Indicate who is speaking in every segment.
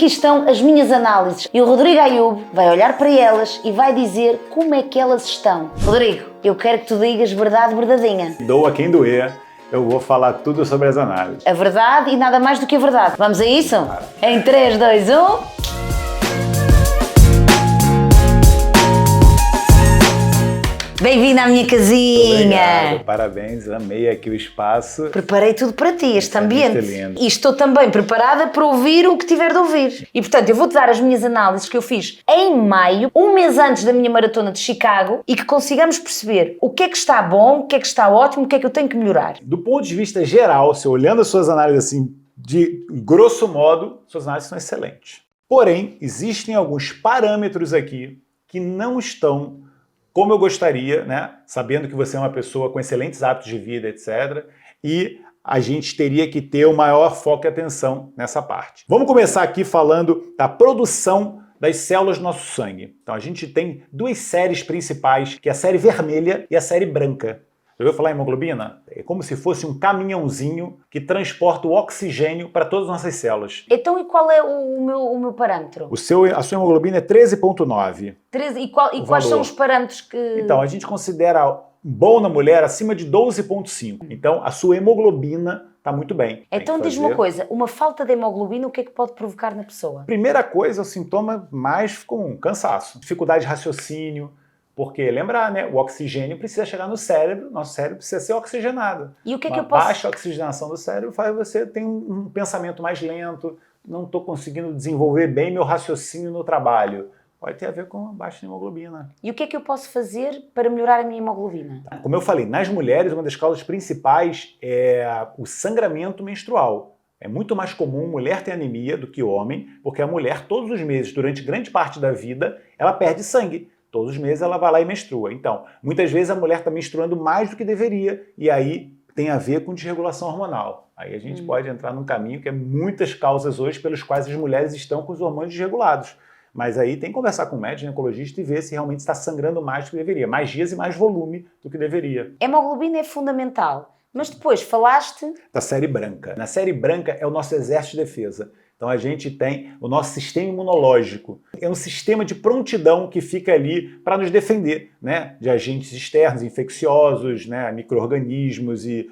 Speaker 1: aqui estão as minhas análises e o Rodrigo Ayub vai olhar para elas e vai dizer como é que elas estão. Rodrigo, eu quero que tu digas verdade verdadeinha.
Speaker 2: Doa quem doer, eu vou falar tudo sobre as análises.
Speaker 1: A verdade e nada mais do que a verdade. Vamos a isso? Em 3, 2, 1... Bem-vindo à minha casinha!
Speaker 2: Obrigado, parabéns, amei aqui o espaço.
Speaker 1: Preparei tudo para ti, este ambiente.
Speaker 2: Muito lindo.
Speaker 1: E estou também preparada para ouvir o que tiver de ouvir. E portanto, eu vou-te dar as minhas análises que eu fiz em maio, um mês antes da minha maratona de Chicago, e que consigamos perceber o que é que está bom, o que é que está ótimo, o que é que eu tenho que melhorar.
Speaker 2: Do ponto de vista geral, se olhando as suas análises assim, de grosso modo, suas análises são excelentes. Porém, existem alguns parâmetros aqui que não estão como eu gostaria, né? Sabendo que você é uma pessoa com excelentes hábitos de vida, etc. E a gente teria que ter o maior foco e atenção nessa parte. Vamos começar aqui falando da produção das células do nosso sangue. Então a gente tem duas séries principais, que é a série vermelha e a série branca. Já ouviu falar em hemoglobina? É como se fosse um caminhãozinho que transporta o oxigênio para todas as nossas células.
Speaker 1: Então, e qual é o meu parâmetro?
Speaker 2: A sua hemoglobina é 13,9.
Speaker 1: 13, e quais são os parâmetros que...
Speaker 2: Então, a gente considera bom na mulher acima de 12,5. Então, a sua hemoglobina está muito bem.
Speaker 1: Então, diz-me uma coisa, uma falta de hemoglobina, o que é que pode provocar na pessoa?
Speaker 2: Primeira coisa, o sintoma mais com cansaço, dificuldade de raciocínio, porque, lembrar, né, o oxigênio precisa chegar no cérebro, nosso cérebro precisa ser oxigenado.
Speaker 1: E o que é
Speaker 2: Uma
Speaker 1: que eu posso...
Speaker 2: baixa oxigenação do cérebro faz você ter um pensamento mais lento, não estou conseguindo desenvolver bem meu raciocínio no trabalho. Pode ter a ver com a baixa hemoglobina.
Speaker 1: E o que é que eu posso fazer para melhorar a minha hemoglobina?
Speaker 2: Como eu falei, nas mulheres, uma das causas principais é o sangramento menstrual. É muito mais comum mulher ter anemia do que homem, porque a mulher, todos os meses, durante grande parte da vida, ela perde sangue. Todos os meses ela vai lá e menstrua. Então, muitas vezes a mulher está menstruando mais do que deveria, e aí tem a ver com desregulação hormonal. Aí a gente pode entrar num caminho que é muitas causas hoje pelos quais as mulheres estão com os hormônios desregulados. Mas aí tem que conversar com o médico, ginecologista e ver se realmente está sangrando mais do que deveria. Mais dias e mais volume do que deveria.
Speaker 1: A hemoglobina é fundamental. Mas depois falaste...
Speaker 2: Da série branca. Na série branca é o nosso exército de defesa. Então a gente tem o nosso sistema imunológico. É um sistema de prontidão que fica ali para nos defender, né, de agentes externos, infecciosos, né, micro-organismos e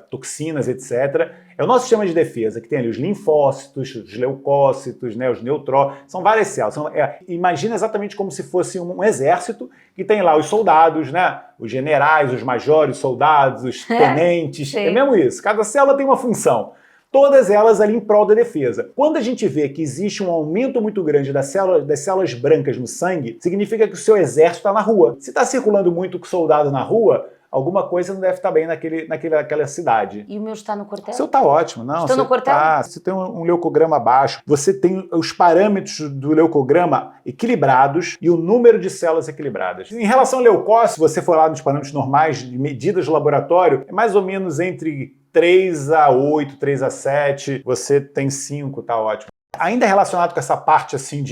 Speaker 2: toxinas, etc. É o nosso sistema de defesa, que tem ali os linfócitos, os leucócitos, né, os neutrófilos, são várias células. Imagina exatamente como se fosse um exército que tem lá os soldados, né, os generais, os majores, os soldados, os tenentes. É mesmo isso, cada célula tem uma função. Todas elas ali em prol da defesa. Quando a gente vê que existe um aumento muito grande das células brancas no sangue, significa que o seu exército está na rua. Se está circulando muito soldado na rua, alguma coisa não deve estar bem naquela cidade.
Speaker 1: E o meu está no quartel?
Speaker 2: O seu está ótimo. Não,
Speaker 1: Estou no quartel?
Speaker 2: Você tem um leucograma baixo, você tem os parâmetros do leucograma equilibrados e o número de células equilibradas. Em relação ao leucócito, se você for lá nos parâmetros normais de medidas de laboratório, é mais ou menos entre 3 a 8, 3 a 7, você tem 5, tá ótimo. Ainda relacionado com essa parte assim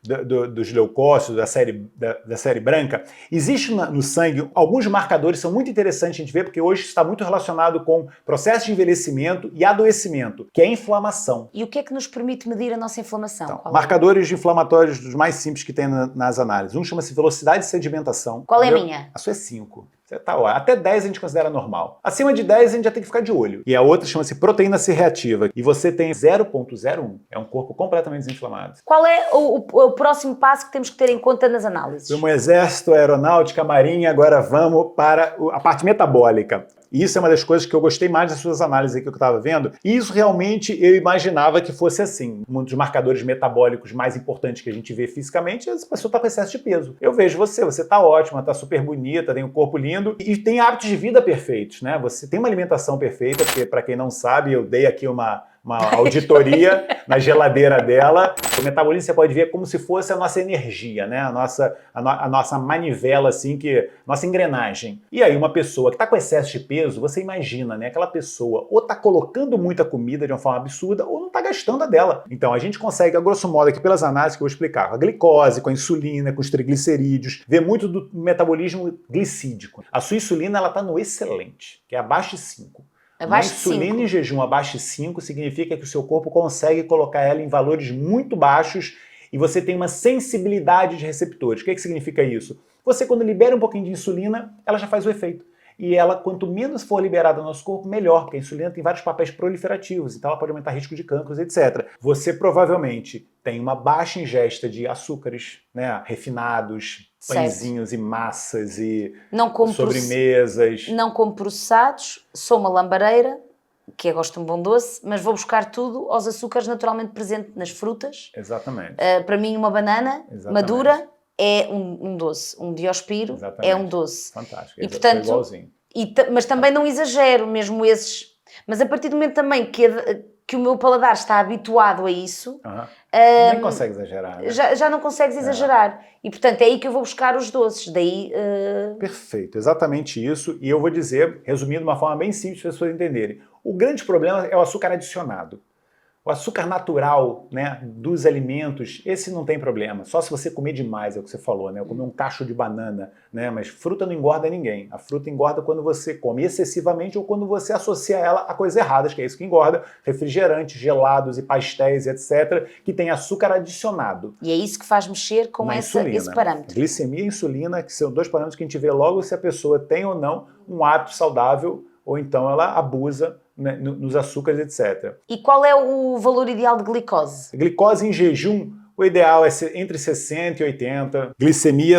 Speaker 2: dos leucócitos, da série branca, existe no sangue alguns marcadores que são muito interessantes a gente ver, porque hoje está muito relacionado com processo de envelhecimento e adoecimento, que é a inflamação.
Speaker 1: E o que é que nos permite medir a nossa inflamação?
Speaker 2: Então, marcadores inflamatórios dos mais simples que tem nas análises. Um chama-se velocidade de sedimentação.
Speaker 1: Qual é a minha?
Speaker 2: A sua é 5. Até 10 a gente considera normal. Acima de 10 a gente já tem que ficar de olho. E a outra chama-se proteína C reativa. E você tem 0,01. É um corpo completamente desinflamado.
Speaker 1: Qual é o próximo passo que temos que ter em conta nas análises?
Speaker 2: Como exército, aeronáutica, marinha, agora vamos para a parte metabólica. E isso é uma das coisas que eu gostei mais das suas análises aqui que eu estava vendo. E isso realmente eu imaginava que fosse assim. Um dos marcadores metabólicos mais importantes que a gente vê fisicamente é se a pessoa está com excesso de peso. Eu vejo você está ótima, está super bonita, tem um corpo lindo e tem hábitos de vida perfeitos, né? Você tem uma alimentação perfeita, porque para quem não sabe, eu dei aqui uma auditoria na geladeira dela. O metabolismo você pode ver como se fosse a nossa energia, né? A nossa manivela, assim, nossa engrenagem. E aí uma pessoa que está com excesso de peso, você imagina, né? Aquela pessoa ou está colocando muita comida de uma forma absurda ou não está gastando a dela. Então a gente consegue, a grosso modo, aqui pelas análises que eu vou explicar, com a glicose, com a insulina, com os triglicerídeos, ver muito do metabolismo glicídico. A sua insulina ela está no excelente, que é abaixo de 5.
Speaker 1: Abaixo
Speaker 2: Uma
Speaker 1: de 5.
Speaker 2: insulina em jejum abaixo de 5 significa que o seu corpo consegue colocar ela em valores muito baixos e você tem uma sensibilidade de receptores. O que significa isso? Você, quando libera um pouquinho de insulina, ela já faz o efeito. E ela, quanto menos for liberada no nosso corpo, melhor, porque a insulina tem vários papéis proliferativos, então ela pode aumentar risco de cânceres, etc. Você provavelmente tem uma baixa ingesta de açúcares, né, refinados, pãezinhos e massas e sobremesas.
Speaker 1: Não como processados, sou uma lambareira, que eu gosto de um bom doce, mas vou buscar tudo aos açúcares naturalmente presentes nas frutas.
Speaker 2: Exatamente.
Speaker 1: Para mim, uma banana madura é um doce, um diospiro é um doce.
Speaker 2: Fantástico,
Speaker 1: e, portanto,
Speaker 2: igualzinho.
Speaker 1: Mas também não exagero, mesmo esses. Mas a partir do momento também que o meu paladar está habituado a isso,
Speaker 2: nem consegue exagerar, né?
Speaker 1: já não consegues exagerar. E portanto é aí que eu vou buscar os doces. Daí.
Speaker 2: Perfeito, exatamente isso. E eu vou dizer, resumindo de uma forma bem simples para as pessoas entenderem. O grande problema é o açúcar adicionado. O açúcar natural, né, dos alimentos, esse não tem problema. Só se você comer demais, é o que você falou, né? Eu comer um cacho de banana, né? Mas fruta não engorda ninguém. A fruta engorda quando você come excessivamente ou quando você associa ela a coisas erradas, que é isso que engorda. Refrigerantes, gelados e pastéis, etc., que tem açúcar adicionado.
Speaker 1: E é isso que faz mexer com esse parâmetro.
Speaker 2: Glicemia e insulina, que são dois parâmetros que a gente vê logo se a pessoa tem ou não um hábito saudável ou então ela abusa, né, nos açúcares, etc.
Speaker 1: E qual é o valor ideal de glicose?
Speaker 2: Glicose em jejum, o ideal é ser entre 60 e 80.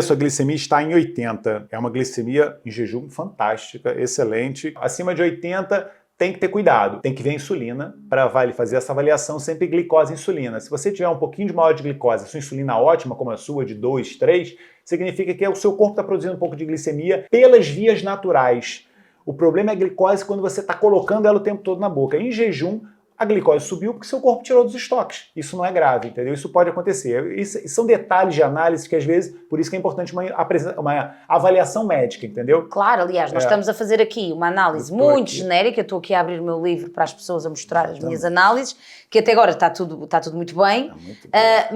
Speaker 2: Sua glicemia está em 80. É uma glicemia em jejum fantástica, excelente. Acima de 80, tem que ter cuidado. Tem que ver a insulina para fazer essa avaliação sempre glicose e insulina. Se você tiver um pouquinho de maior de glicose, sua insulina ótima, como a sua, de 2, 3, significa que o seu corpo está produzindo um pouco de glicemia pelas vias naturais. O problema é a glicose quando você está colocando ela o tempo todo na boca. Em jejum, a glicose subiu porque seu corpo tirou dos estoques. Isso não é grave, entendeu? Isso pode acontecer. Isso são detalhes de análise que, às vezes, por isso que é importante uma avaliação médica, entendeu?
Speaker 1: Claro, aliás, nós estamos a fazer aqui uma análise muito genérica. Eu estou aqui a abrir o meu livro para as pessoas a mostrar as minhas análises, que até agora está tudo muito bem,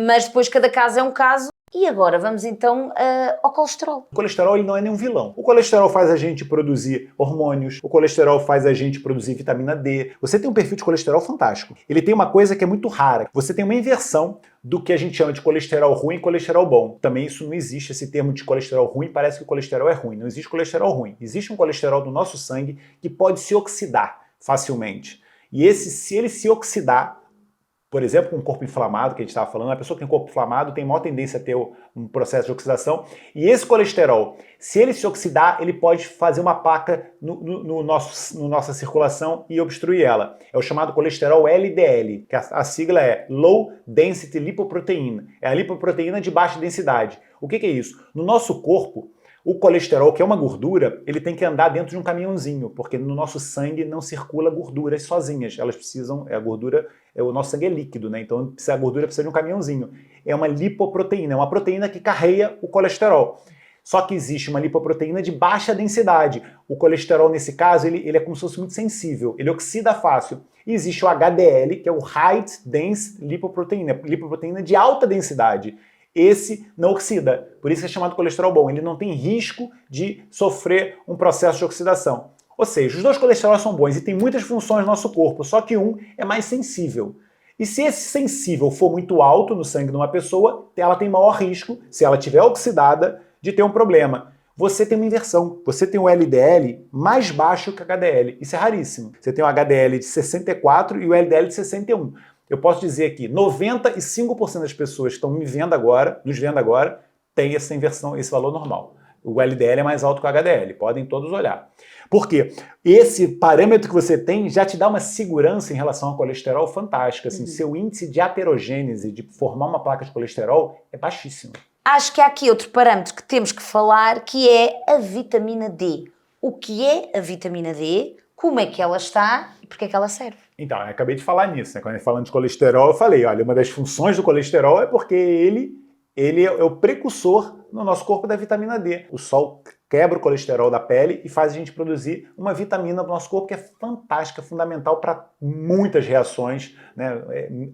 Speaker 1: mas depois cada caso é um caso. E agora vamos então ao colesterol.
Speaker 2: O colesterol ele não é nenhum vilão. O colesterol faz a gente produzir hormônios, o colesterol faz a gente produzir vitamina D. Você tem um perfil de colesterol fantástico. Ele tem uma coisa que é muito rara. Você tem uma inversão do que a gente chama de colesterol ruim e colesterol bom. Também isso não existe, esse termo de colesterol ruim, parece que o colesterol é ruim. Não existe colesterol ruim. Existe um colesterol do nosso sangue que pode se oxidar facilmente. E se ele se oxidar, por exemplo, com um corpo inflamado, que a gente estava falando, a pessoa que tem um corpo inflamado tem maior tendência a ter um processo de oxidação. E esse colesterol, se ele se oxidar, ele pode fazer uma placa no nossa circulação e obstruir ela. É o chamado colesterol LDL, que a sigla é Low Density Lipoprotein. É a lipoproteína de baixa densidade. O que é isso? No nosso corpo, o colesterol, que é uma gordura, ele tem que andar dentro de um caminhãozinho, porque no nosso sangue não circula gorduras sozinhas. Elas precisam, o nosso sangue é líquido, né? Então a gordura precisa de um caminhãozinho. É uma lipoproteína, é uma proteína que carrega o colesterol. Só que existe uma lipoproteína de baixa densidade. O colesterol, nesse caso, ele é como se fosse muito sensível, ele oxida fácil. E existe o HDL, que é o High Dense Lipoproteína, lipoproteína de alta densidade. Esse não oxida, por isso é chamado colesterol bom. Ele não tem risco de sofrer um processo de oxidação. Ou seja, os dois colesteróis são bons e tem muitas funções no nosso corpo, só que um é mais sensível. E se esse sensível for muito alto no sangue de uma pessoa, ela tem maior risco, se ela estiver oxidada, de ter um problema. Você tem uma inversão. Você tem o LDL mais baixo que o HDL. Isso é raríssimo. Você tem o HDL de 64 e o LDL de 61. Eu posso dizer que 95% das pessoas que estão nos vendo agora, tem essa inversão, esse valor normal. O LDL é mais alto que o HDL, podem todos olhar. Por quê? Esse parâmetro que você tem já te dá uma segurança em relação ao colesterol fantástica. Assim, seu índice de aterogênese, de formar uma placa de colesterol, é baixíssimo.
Speaker 1: Acho que há aqui outro parâmetro que temos que falar, que é a vitamina D. O que é a vitamina D? Como é que ela está e por que é que ela serve?
Speaker 2: Então, eu acabei de falar nisso, né? Quando falando de colesterol, eu falei, olha, uma das funções do colesterol é porque ele é o precursor no nosso corpo da vitamina D. O sol quebra o colesterol da pele e faz a gente produzir uma vitamina no nosso corpo que é fantástica, fundamental para muitas reações, né?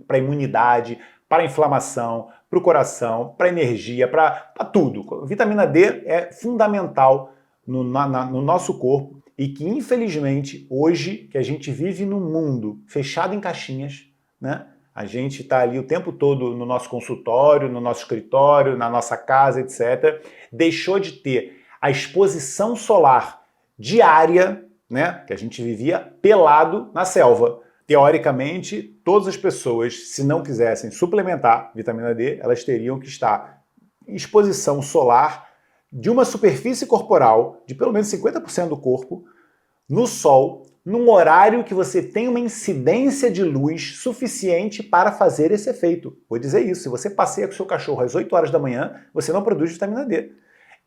Speaker 2: Para a imunidade, para a inflamação, para o coração, para a energia, para tudo. A vitamina D é fundamental no nosso corpo e que, infelizmente, hoje, que a gente vive num mundo fechado em caixinhas, né? A gente está ali o tempo todo no nosso consultório, no nosso escritório, na nossa casa, etc. Deixou de ter a exposição solar diária, né? Que a gente vivia pelado na selva. Teoricamente, todas as pessoas, se não quisessem suplementar vitamina D, elas teriam que estar em exposição solar de uma superfície corporal de pelo menos 50% do corpo no sol, num horário que você tem uma incidência de luz suficiente para fazer esse efeito. Vou dizer isso, se você passeia com o seu cachorro às 8 horas da manhã, você não produz vitamina D.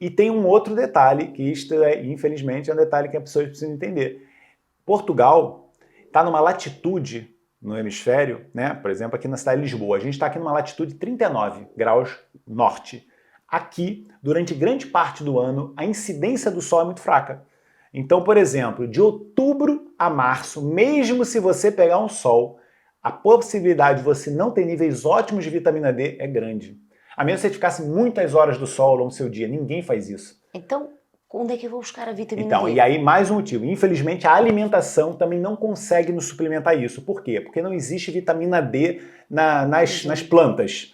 Speaker 2: E tem um outro detalhe, que isto infelizmente, é um detalhe que as pessoas precisam entender. Portugal está numa latitude no hemisfério, né? Por exemplo, aqui na cidade de Lisboa, a gente está aqui numa latitude 39 graus norte. Aqui, durante grande parte do ano, a incidência do sol é muito fraca. Então, por exemplo, de outubro a março, mesmo se você pegar um sol, a possibilidade de você não ter níveis ótimos de vitamina D é grande. A menos que você ficasse muitas horas do sol ao longo do seu dia. Ninguém faz isso.
Speaker 1: Então, onde é que eu vou buscar a vitamina
Speaker 2: Então,
Speaker 1: D?
Speaker 2: e aí mais um motivo. Infelizmente, a alimentação também não consegue nos suplementar isso. Por quê? Porque não existe vitamina D nas plantas.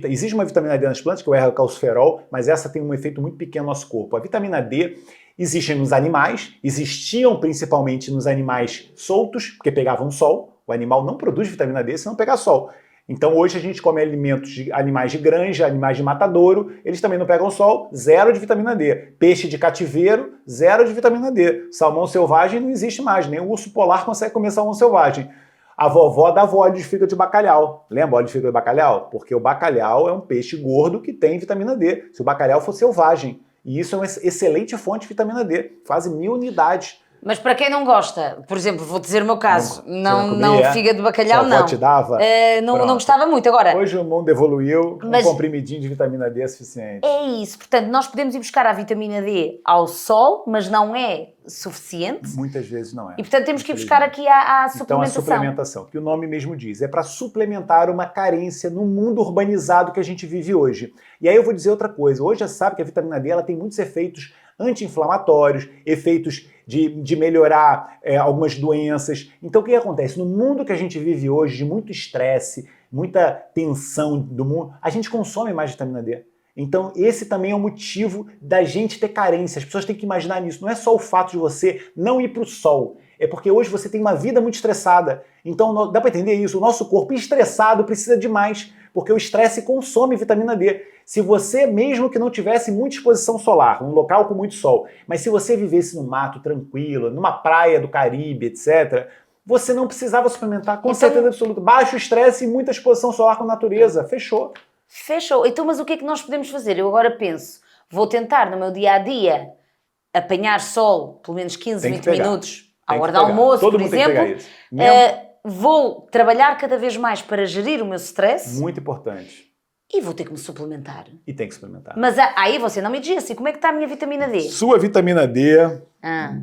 Speaker 2: Existe uma vitamina D nas plantas, que é o R-calciferol, mas essa tem um efeito muito pequeno no nosso corpo. A vitamina D existe nos animais, existiam principalmente nos animais soltos, porque pegavam sol. O animal não produz vitamina D se não pegar sol. Então hoje a gente come alimentos de animais de granja, animais de matadouro, eles também não pegam sol, zero de vitamina D. Peixe de cativeiro, zero de vitamina D. Salmão selvagem não existe mais, nem o urso polar consegue comer salmão selvagem. A vovó dava óleo de fígado de bacalhau. Lembra óleo de fígado de bacalhau? Porque o bacalhau é um peixe gordo que tem vitamina D. Se o bacalhau for selvagem. E isso é uma excelente fonte de vitamina D. Quase 1000 unidades.
Speaker 1: Mas para quem não gosta, por exemplo, vou dizer o meu caso, não fígado de
Speaker 2: Sua
Speaker 1: bacalhau,
Speaker 2: avó
Speaker 1: não.
Speaker 2: te dava?
Speaker 1: Não gostava muito. Agora,
Speaker 2: hoje o mundo evoluiu,
Speaker 1: Mas-
Speaker 2: um comprimidinho de vitamina D é suficiente.
Speaker 1: é isso. Portanto, nós podemos ir buscar a vitamina D ao sol, mas não é suficiente.
Speaker 2: Muitas vezes não é.
Speaker 1: E, portanto, temos que ir buscar aqui à
Speaker 2: Então a
Speaker 1: suplementação.
Speaker 2: suplementação, que o nome mesmo diz, é para suplementar uma carência no mundo urbanizado que a gente vive hoje. E aí eu vou dizer outra coisa. Hoje já sabe que a vitamina D ela tem muitos efeitos anti-inflamatórios, efeitos de melhorar algumas doenças. Então o que acontece? No mundo que a gente vive hoje, de muito estresse, muita tensão do mundo, a gente consome mais vitamina D. Então esse também é o motivo da gente ter carência. As pessoas têm que imaginar nisso. Não é só o fato de você não ir para o sol. É porque hoje você tem uma vida muito estressada. Então dá para entender isso. O nosso corpo estressado precisa de mais, porque o estresse consome vitamina D. Se você, mesmo que não tivesse muita exposição solar, um local com muito sol, mas se você vivesse no mato tranquilo, numa praia do Caribe, etc., você não precisava suplementar, com certeza absoluta. Baixo estresse e muita exposição solar com a natureza. Fechou.
Speaker 1: Fechou. Então, mas o que é que nós podemos fazer? Eu agora penso, vou tentar no meu dia-a-dia apanhar sol, pelo menos 15, 20 minutos, à hora do almoço,
Speaker 2: Todo
Speaker 1: por
Speaker 2: mundo tem que
Speaker 1: exemplo.
Speaker 2: pegar isso.
Speaker 1: Vou trabalhar cada vez mais para gerir o meu stress
Speaker 2: Muito importante.
Speaker 1: e vou ter que me suplementar.
Speaker 2: E tem que suplementar.
Speaker 1: Mas aí você não me diz assim, como é que está a minha vitamina D?
Speaker 2: Sua vitamina D,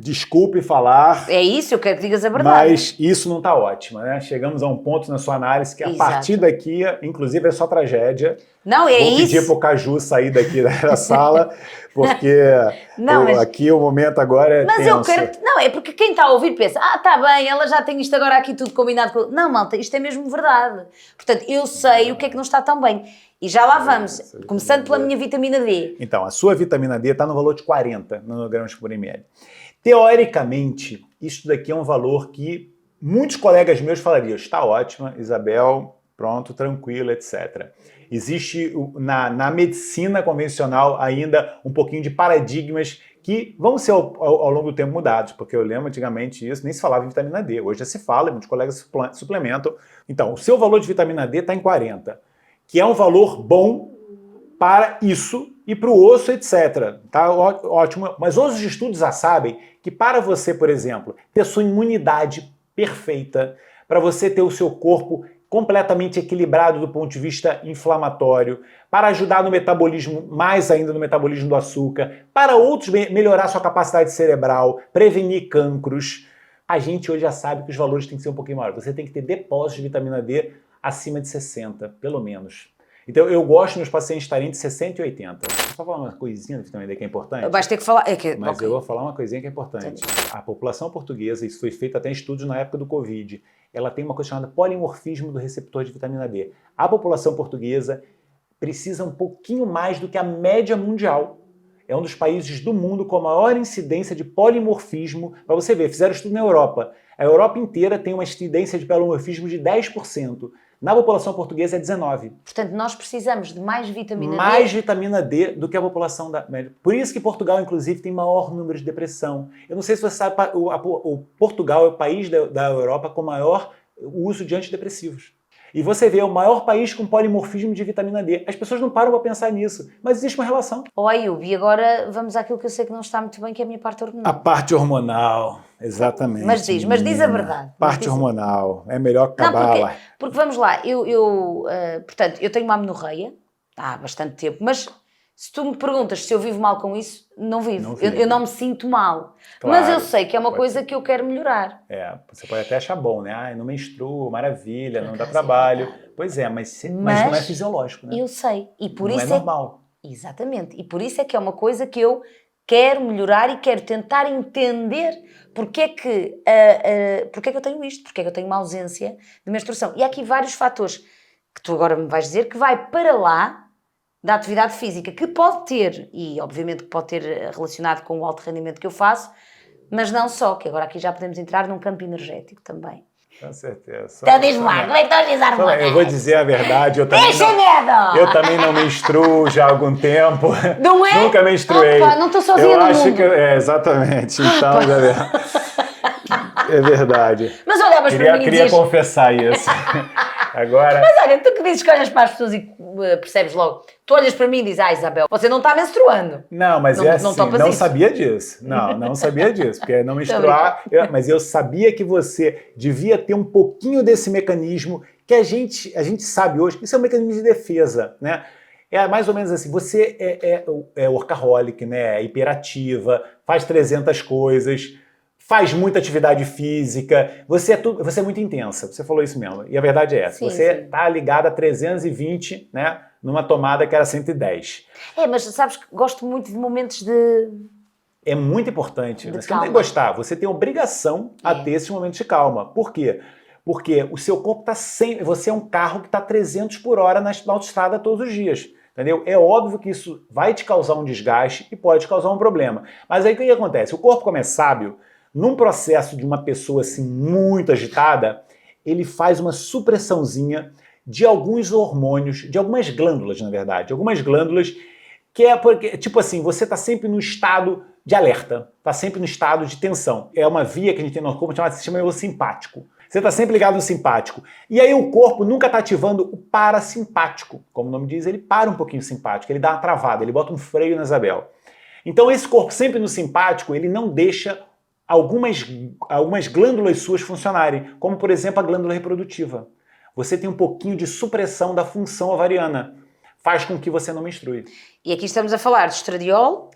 Speaker 2: desculpe falar,
Speaker 1: É isso, eu quero que digas a verdade.
Speaker 2: mas isso não está ótimo, né? Chegamos a um ponto na sua análise que a
Speaker 1: Exato.
Speaker 2: partir daqui, inclusive, é só tragédia.
Speaker 1: Não, é
Speaker 2: Vou
Speaker 1: isso.
Speaker 2: pedir pro Caju sair daqui da sala, porque
Speaker 1: Não, mas-
Speaker 2: aqui o momento agora é
Speaker 1: Mas
Speaker 2: tenso.
Speaker 1: eu quero... Não, é porque quem está a ouvir pensa, tá bem, ela já tem isto agora aqui tudo combinado com... Não, malta, isto é mesmo verdade. Portanto, eu sei o que é que não está tão bem. E já lá vamos, começando pela minha vitamina D.
Speaker 2: Então, a sua vitamina D está no valor de 40 nanogramas por ml. Teoricamente, isso daqui é um valor que muitos colegas meus falariam, está ótima, Isabel, pronto, tranquilo, etc. Existe na medicina convencional ainda um pouquinho de paradigmas que vão ser ao longo do tempo mudados, porque eu lembro antigamente isso, nem se falava em vitamina D, hoje já se fala, muitos colegas suplementam. Então, o seu valor de vitamina D está em 40, que é um valor bom para isso e para o osso, etc. Tá ótimo. Mas outros estudos já sabem que para você, por exemplo, ter sua imunidade perfeita, para você ter o seu corpo completamente equilibrado do ponto de vista inflamatório, para ajudar no metabolismo, mais ainda no metabolismo do açúcar, para outros melhorar sua capacidade cerebral, prevenir cancros, a gente hoje já sabe que os valores têm que ser um pouquinho maiores. Você tem que ter depósitos de vitamina D acima de 60, pelo menos. Então, eu gosto nos pacientes estarem entre 60 e 80. Vou só falar uma coisinha da vitamina D que é importante.
Speaker 1: Vais ter que falar.
Speaker 2: Mas
Speaker 1: okay.
Speaker 2: eu vou falar uma coisinha que é importante. A população portuguesa, isso foi feito até em estudos na época do Covid, ela tem uma coisa chamada polimorfismo do receptor de vitamina D. A população portuguesa precisa um pouquinho mais do que a média mundial. É um dos países do mundo com a maior incidência de polimorfismo. Para você ver, fizeram estudo na Europa. A Europa inteira tem uma incidência de polimorfismo de 10%. Na população portuguesa é 19%.
Speaker 1: Portanto, nós precisamos de mais vitamina D.
Speaker 2: Mais vitamina D do que a população da média. Por isso que Portugal, inclusive, tem maior número de depressão. Eu não sei se você sabe, o Portugal é o país da Europa com maior uso de antidepressivos. E você vê, é o maior país com polimorfismo de vitamina D. As pessoas não param para pensar nisso, mas existe uma relação.
Speaker 1: Ayub, e agora vamos àquilo que eu sei que não está muito bem, que é a minha parte hormonal.
Speaker 2: A parte hormonal, exatamente.
Speaker 1: Mas diz a verdade.
Speaker 2: Parte hormonal, é melhor que cabala.
Speaker 1: Porque vamos lá, portanto, eu tenho uma amenorreia há bastante tempo, mas se tu me perguntas se eu vivo mal com isso, não vivo. Eu não me sinto mal. Claro, mas eu sei que é uma coisa que eu quero melhorar.
Speaker 2: Você pode até achar bom, né? Ai, não menstruo, maravilha, não dá trabalho. Pois é, mas não é fisiológico, né?
Speaker 1: Eu sei. E por
Speaker 2: não
Speaker 1: isso
Speaker 2: é normal.
Speaker 1: Exatamente. E por isso é que é uma coisa que eu quero melhorar e quero tentar entender porque é que eu tenho isto, porque é que eu tenho uma ausência de menstruação. E há aqui vários fatores que tu agora me vais dizer que vai para lá da atividade física, que pode ter, e obviamente que pode ter relacionado com o alto rendimento que eu faço, mas não só, que agora aqui já podemos entrar num campo energético também.
Speaker 2: Com certeza.
Speaker 1: Então diz-me lá, como é que estás a dizer hormonais?
Speaker 2: Eu vou dizer a verdade, eu também
Speaker 1: eu
Speaker 2: também não menstruo já há algum tempo.
Speaker 1: Não é?
Speaker 2: Nunca menstruei.
Speaker 1: Opa, não estou sozinha no mundo.
Speaker 2: Exatamente. Então, é verdade.
Speaker 1: Mas olhavas para mim e
Speaker 2: queria confessar isso. Agora...
Speaker 1: Mas olha, tu que dizes que olhas para as pessoas e percebes logo. Tu olhas para mim e dizes, Isabel, você não está menstruando.
Speaker 2: Não, mas não sabia disso. Não sabia disso, porque não menstruar... mas eu sabia que você devia ter um pouquinho desse mecanismo que a gente sabe hoje, que isso é um mecanismo de defesa, né? É mais ou menos assim, você é workaholic, né? É hiperativa, faz 300 coisas... Faz muita atividade física, você é muito intensa, você falou isso mesmo, e a verdade é essa, você está ligada a 320, né, numa tomada que era 110.
Speaker 1: Mas sabes que gosto muito de momentos de...
Speaker 2: É muito importante, você não tem que gostar, você tem obrigação a ter esses momentos de calma. Por quê? Porque o seu corpo está sempre, você é um carro que está 300 por hora na autoestrada todos os dias. Entendeu? É óbvio que isso vai te causar um desgaste e pode causar um problema. Mas aí o que acontece? O corpo, como é sábio, num processo de uma pessoa assim muito agitada, ele faz uma supressãozinha de alguns hormônios, de algumas glândulas, na verdade. Algumas glândulas que é porque, tipo assim, você está sempre no estado de alerta, está sempre no estado de tensão. É uma via que a gente tem no corpo chamada sistema simpático. Você está sempre ligado no simpático. E aí o corpo nunca está ativando o parasimpático. Como o nome diz, ele para um pouquinho o simpático, ele dá uma travada, ele bota um freio na Isabel. Então esse corpo sempre no simpático, ele não deixa algumas glândulas suas funcionarem, como por exemplo a glândula reprodutiva. Você tem um pouquinho de supressão da função ovariana, faz com que você não menstrue.
Speaker 1: E aqui estamos a falar de estradiol,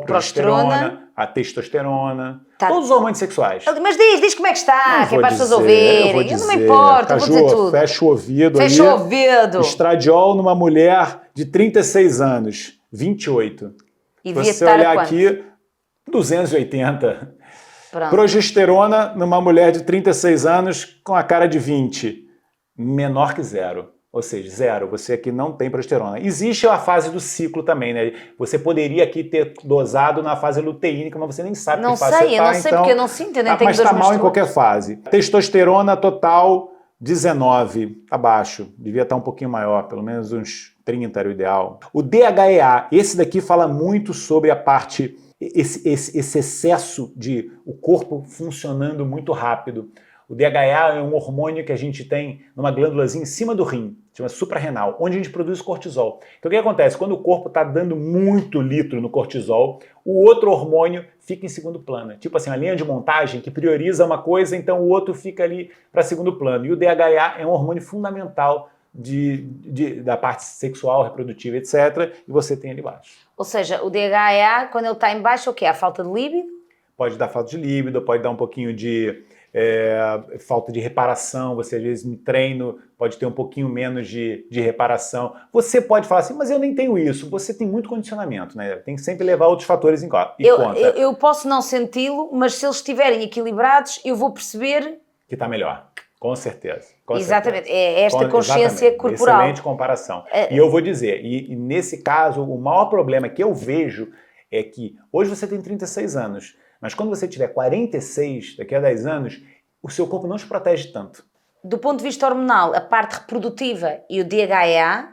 Speaker 2: progesterona, a testosterona, todos os hormônios sexuais.
Speaker 1: Mas diz como é que está, que é para as pessoas ouvirem. Eu não me importo, eu vou dizer tudo.
Speaker 2: Fecha o ouvido
Speaker 1: aí. Fecha o ouvido.
Speaker 2: Estradiol numa mulher de 36 anos, 28.
Speaker 1: E
Speaker 2: se você olhar aqui, 280.
Speaker 1: Pronto.
Speaker 2: Progesterona numa mulher de 36 anos com a cara de 20, menor que zero. Ou seja, zero, você aqui não tem progesterona. Existe a fase do ciclo também, né? Você poderia aqui ter dosado na fase luteínica, mas você nem sabe que fase você
Speaker 1: tá. Não sei, porque eu não sinto, eu nem tenho
Speaker 2: mas está mal em qualquer fase. Testosterona total, 19, abaixo. Devia estar um pouquinho maior, pelo menos uns 30 era o ideal. O DHEA, esse daqui fala muito sobre a parte... Esse excesso de o corpo funcionando muito rápido. O DHEA é um hormônio que a gente tem numa glândulazinha em cima do rim, chama suprarrenal, onde a gente produz cortisol. Então o que acontece? Quando o corpo está dando muito litro no cortisol, o outro hormônio fica em segundo plano. Tipo assim, uma linha de montagem que prioriza uma coisa, então o outro fica ali para segundo plano. E o DHEA é um hormônio fundamental da parte sexual, reprodutiva, etc. E você tem ali embaixo.
Speaker 1: Ou seja, o DHEA, quando ele está em baixo, o quê? A falta de líbido?
Speaker 2: Pode dar falta de líbido, pode dar um pouquinho de falta de reparação, você às vezes no treino pode ter um pouquinho menos de reparação. Você pode falar assim, mas eu nem tenho isso. Você tem muito condicionamento, né? Tem que sempre levar outros fatores em conta.
Speaker 1: Eu posso não senti-lo, mas se eles estiverem equilibrados, eu vou perceber...
Speaker 2: Que está melhor. Com certeza.
Speaker 1: Exatamente. É esta consciência corporal.
Speaker 2: Excelente comparação. E eu vou dizer, e nesse caso, o maior problema que eu vejo é que hoje você tem 36 anos, mas quando você tiver 46, daqui a 10 anos, o seu corpo não te protege tanto.
Speaker 1: Do ponto de vista hormonal, a parte reprodutiva e o DHEA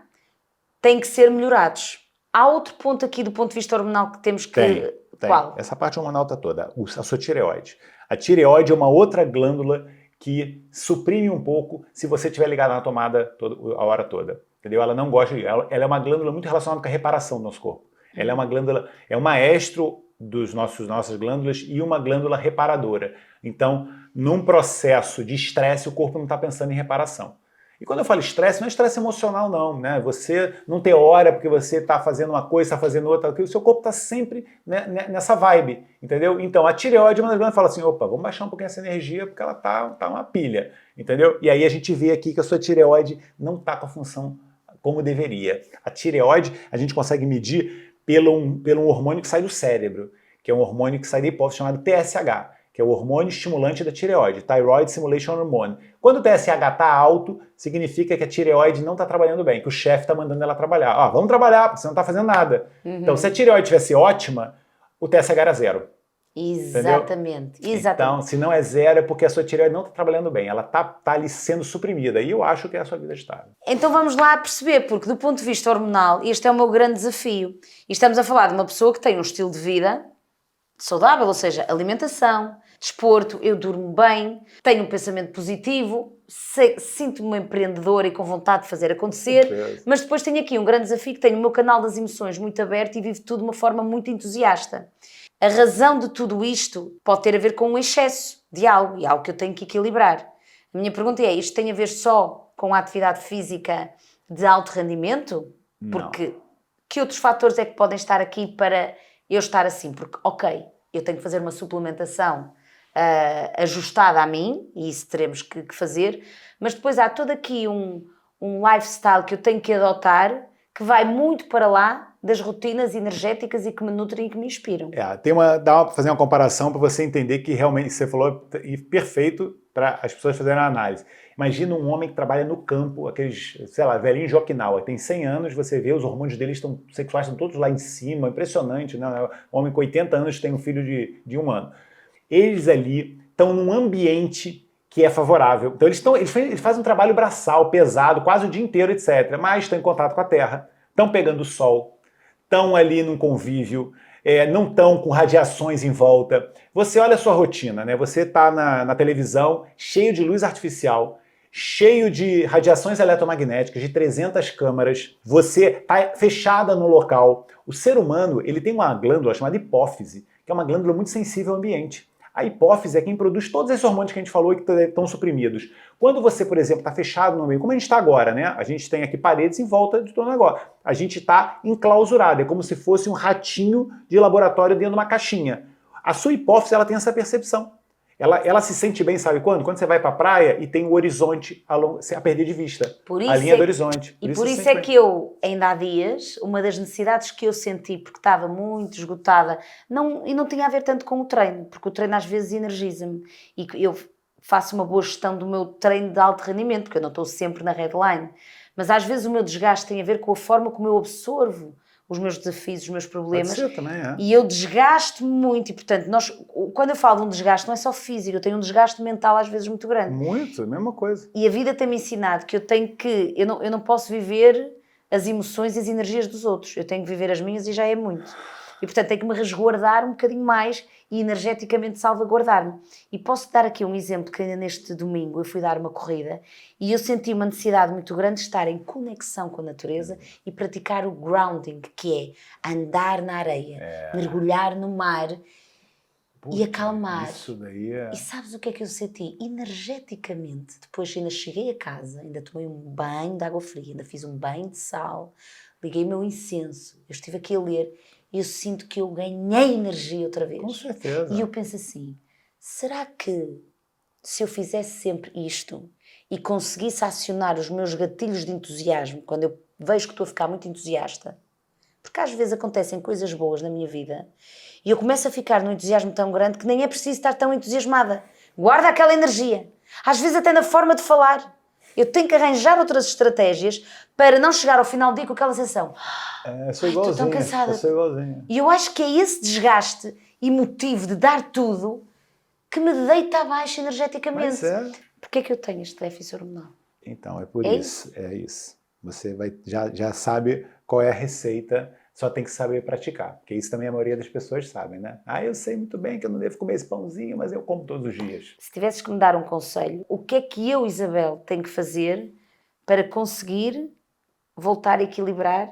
Speaker 1: têm que ser melhorados. Há outro ponto aqui do ponto de vista hormonal que temos que...
Speaker 2: Tem.
Speaker 1: Qual?
Speaker 2: Essa parte hormonal está toda. A sua tireoide. A tireoide é uma outra glândula que suprime um pouco se você estiver ligado na tomada a hora toda. Entendeu? Ela não gosta de... Ela é uma glândula muito relacionada com a reparação do nosso corpo. Ela é uma glândula... É um maestro dos nossas glândulas e uma glândula reparadora. Então, num processo de estresse, o corpo não está pensando em reparação. E quando eu falo estresse, não é estresse emocional não, né? Você não ter hora porque você está fazendo uma coisa, está fazendo outra, o seu corpo está sempre, né, nessa vibe, entendeu? Então, a tireoide, uma das glândulas fala assim, opa, vamos baixar um pouquinho essa energia porque ela tá uma pilha, entendeu? E aí a gente vê aqui que a sua tireoide não está com a função como deveria. A tireoide, a gente consegue medir pelo um hormônio que sai do cérebro, que é um hormônio que sai da hipófise chamado TSH, que é o hormônio estimulante da tireoide, Thyroid Stimulation Hormone. Quando o TSH está alto, significa que a tireoide não está trabalhando bem, que o chefe está mandando ela trabalhar. Vamos trabalhar, porque você não está fazendo nada. Então, se a tireoide estivesse ótima, o TSH era zero.
Speaker 1: Exatamente.
Speaker 2: Então, se não é zero, é porque a sua tireoide não está trabalhando bem. Ela está ali sendo suprimida. E eu acho que é a sua vida estável.
Speaker 1: Então vamos lá perceber, porque do ponto de vista hormonal, este é o meu grande desafio. E estamos a falar de uma pessoa que tem um estilo de vida saudável, ou seja, alimentação, desporto, eu durmo bem, tenho um pensamento positivo, sinto-me empreendedora e com vontade de fazer acontecer, mas depois tenho aqui um grande desafio, que tenho o meu canal das emoções muito aberto e vivo tudo de uma forma muito entusiasta. A razão de tudo isto pode ter a ver com um excesso de algo, e algo que eu tenho que equilibrar. A minha pergunta é, isto tem a ver só com a atividade física de alto rendimento? Porque que outros fatores é que podem estar aqui para eu estar assim? Porque, ok, eu tenho que fazer uma suplementação ajustada a mim, e isso teremos que fazer, mas depois há todo aqui um lifestyle que eu tenho que adotar que vai muito para lá das rotinas energéticas e que me nutrem e que me inspiram.
Speaker 2: Dá para fazer uma comparação para você entender que realmente você falou perfeito para as pessoas fazerem a análise. Imagina um homem que trabalha no campo, aqueles, sei lá, velhinho de Okinawa, tem 100 anos, você vê, os hormônios dele sexuais estão todos lá em cima, impressionante, né? Um homem com 80 anos tem um filho de 1 ano. Eles ali estão num ambiente que é favorável. Então eles fazem um trabalho braçal, pesado, quase o dia inteiro, etc. Mas estão em contato com a terra, estão pegando sol, estão ali num convívio, não estão com radiações em volta. Você olha a sua rotina, né? Você está na televisão, cheio de luz artificial, cheio de radiações eletromagnéticas, de 300 câmaras, você está fechada no local. O ser humano, ele tem uma glândula chamada hipófise, que é uma glândula muito sensível ao ambiente. A hipófise é quem produz todos esses hormônios que a gente falou e que estão suprimidos. Quando você, por exemplo, está fechado no meio, como a gente está agora, né? A gente tem aqui paredes em volta de todo o negócio. A gente está enclausurado, é como se fosse um ratinho de laboratório dentro de uma caixinha. A sua hipófise, ela tem essa percepção. Ela se sente bem, sabe quando? Quando você vai para a praia e tem o horizonte a perder de vista. A linha do horizonte.
Speaker 1: E por isso é que eu, ainda há dias, uma das necessidades que eu senti, porque estava muito esgotada, e não tinha a ver tanto com o treino, porque o treino às vezes energiza-me. E eu faço uma boa gestão do meu treino de alto rendimento, porque eu não estou sempre na headline. Mas às vezes o meu desgaste tem a ver com a forma como eu absorvo os meus desafios, os meus problemas.
Speaker 2: Pode ser também, é.
Speaker 1: E eu desgasto-me muito. E, portanto, quando eu falo de um desgaste, não é só físico, eu tenho um desgaste mental às vezes muito grande.
Speaker 2: Muito, mesma coisa.
Speaker 1: E a vida tem-me ensinado que eu não posso viver as emoções e as energias dos outros. Eu tenho que viver as minhas e já é muito. E, portanto, tenho que me resguardar um bocadinho mais e energeticamente salvaguardar-me. E posso dar aqui um exemplo que ainda neste domingo eu fui dar uma corrida e eu senti uma necessidade muito grande de estar em conexão com a natureza e praticar o grounding, que é andar na areia, mergulhar no mar e acalmar.
Speaker 2: Isso daí é...
Speaker 1: E sabes o que é que eu senti? Energeticamente, depois ainda cheguei a casa, ainda tomei um banho de água fria, ainda fiz um banho de sal, liguei o meu incenso, eu estive aqui a ler... eu sinto que eu ganhei energia outra vez.
Speaker 2: Com certeza.
Speaker 1: E eu penso assim, será que Se eu fizesse sempre isto e conseguisse acionar os meus gatilhos de entusiasmo, quando eu vejo que estou a ficar muito entusiasta, porque às vezes acontecem coisas boas na minha vida e eu começo a ficar num entusiasmo tão grande que nem é preciso estar tão entusiasmada. Guarda aquela energia. Às vezes até na forma de falar. Eu tenho que arranjar outras estratégias para não chegar ao final do dia com aquela sensação.
Speaker 2: Sou igualzinho,
Speaker 1: estou tão cansada.
Speaker 2: eu sou igualzinho.
Speaker 1: E eu acho que é esse desgaste emotivo de dar tudo que me deita abaixo energeticamente.
Speaker 2: Mas é.
Speaker 1: Porquê é que eu tenho este déficit hormonal?
Speaker 2: Então, é por isso. É isso. Você já sabe qual é a receita, só tem que saber praticar. Porque isso também a maioria das pessoas sabem, né? Eu sei muito bem que eu não devo comer esse pãozinho, mas eu como todos os dias.
Speaker 1: Se tivesses que me dar um conselho, o que é que eu, Isabel, tenho que fazer para conseguir voltar a equilibrar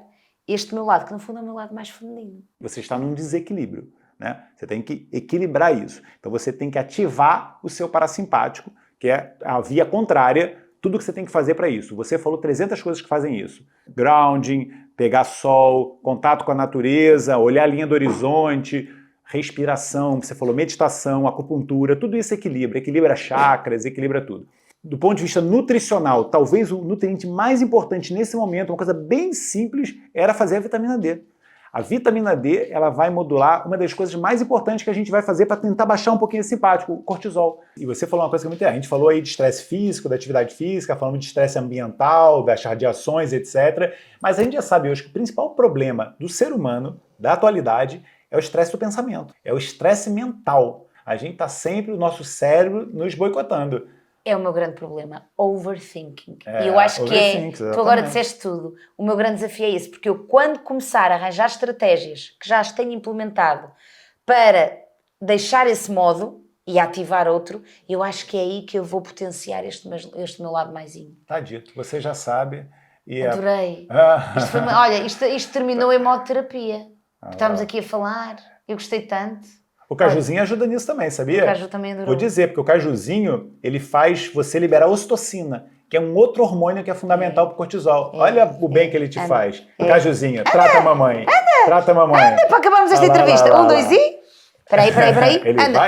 Speaker 1: este meu lado, que no fundo é o meu lado mais feminino?
Speaker 2: Você está num desequilíbrio, né? Você tem que equilibrar isso. Então você tem que ativar o seu parasimpático, que é a via contrária, tudo que você tem que fazer para isso. Você falou 300 coisas que fazem isso. Grounding, pegar sol, contato com a natureza, olhar a linha do horizonte, respiração, você falou meditação, acupuntura, tudo isso equilibra chakras, equilibra tudo. Do ponto de vista nutricional, talvez o nutriente mais importante nesse momento, uma coisa bem simples, era fazer a vitamina D. A vitamina D, ela vai modular uma das coisas mais importantes que a gente vai fazer para tentar baixar um pouquinho esse simpático, o cortisol. E você falou uma coisa que é muito interessante. A gente falou aí de estresse físico, da atividade física, falamos de estresse ambiental, das radiações, etc. Mas a gente já sabe hoje que o principal problema do ser humano, da atualidade, é o estresse do pensamento. É o estresse mental. A gente está sempre, o nosso cérebro, nos boicotando.
Speaker 1: É o meu grande problema, overthinking. E eu acho que é, tu agora disseste tudo, o meu grande desafio é esse, porque eu quando começar a arranjar estratégias que já as tenho implementado para deixar esse modo e ativar outro, eu acho que é aí que eu vou potenciar este meu lado maisinho.
Speaker 2: Está dito, você já sabe. E
Speaker 1: adorei. Isto foi olha, isto terminou em modo terapia. Estamos aqui a falar, eu gostei tanto.
Speaker 2: O cajuzinho ajuda nisso também, sabia?
Speaker 1: O caju também adorou.
Speaker 2: Vou dizer, porque o cajuzinho, ele faz você liberar ocitocina, que é um outro hormônio que é fundamental para o cortisol. Olha o bem que ele te faz. Cajuzinho, trata a mamãe. Trata a mamãe.
Speaker 1: Anda para acabarmos esta entrevista. Um, dois e... Peraí.
Speaker 2: Ele
Speaker 1: anda.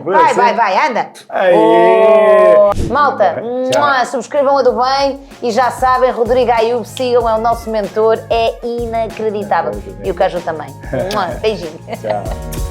Speaker 2: Vai,
Speaker 1: Vai, anda.
Speaker 2: Aí.
Speaker 1: Malta, subscrevam a do bem e já sabem, Rodrigo Ayub, sigam, é o nosso mentor, é inacreditável. E o Caju também. Beijinho.
Speaker 2: Tchau.